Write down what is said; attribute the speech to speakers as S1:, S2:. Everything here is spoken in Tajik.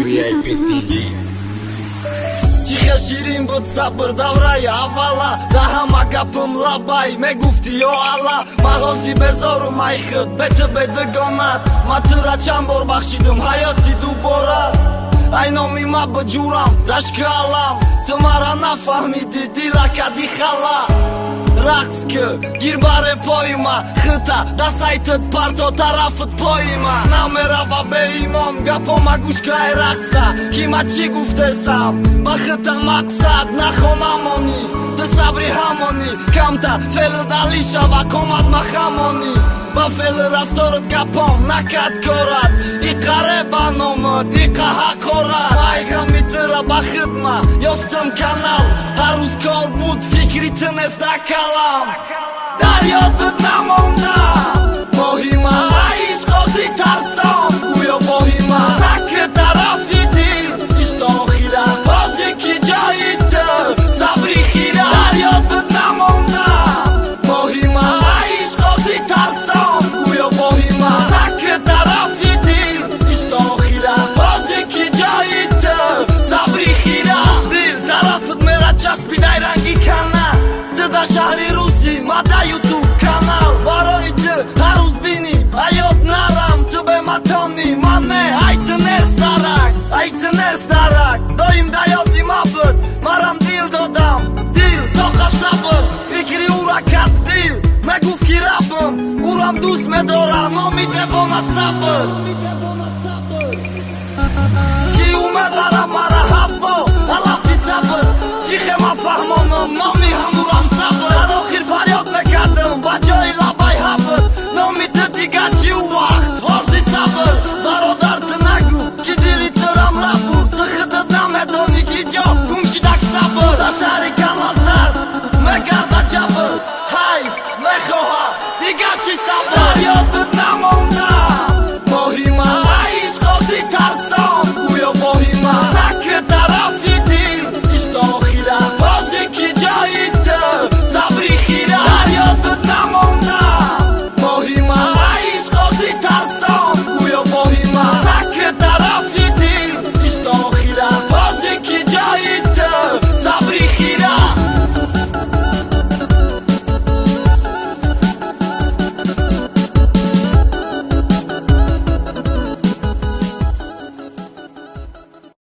S1: VIP DJ Тихо ширин буд сабр давраи аввала да ҳама гапым лабай мегуфти ё алла мағози безору майхуд бету бедугонат ма тура чанд бор бахшидум ҳаёти дубора ай номи ма баҷурам рашки алам ту мара нафаҳмиди дилакади хала рақс кӯ гир баре пои ма хӯта дасайтит парто тарафит пои ма намерава беимон гапома гӯшкаи рақса ки ма чӣ гуфтесам ба хӯта мақсад нахонамонӣ ту сабри ҳамонӣ камта феълу дали шава комад ма хамонӣ ба феълу рафторат гапом накад корад иқаре барномад иқа ҳақорат майгами тура ба хидма ёфтам канал ҳар рӯз кор буд фикри ту нест акалам дар ёдат намонам моҳи ман аиш қози тарсом гӯё боҳи ман накр тарафи дил ишто охира бозе ки ҷои ту сабри хира дар ёдат намонам моҳи ман аиш қози тарсом гӯё боҳи ман накр тарафи дил ишто охира бозе ки ҷои ту сабри хира дил тарафит мера часпидай ранги кана ту да шаҳри рӯзи ма да ютуб канал барои ту ҳар рӯз бинӣ ҳаёт нарам ту бематонӣ ман не ай ту нест дарак ай ту нест дарак доим да ёди ма буд марам дил додам дил тоқа сабр фикри ура кард дил мегуфт ки рабм урам дӯст медорам номи девона сабр ки умедвара мара ҳафо алафи сабр чӣ хема фаҳмонам номи ҳамурам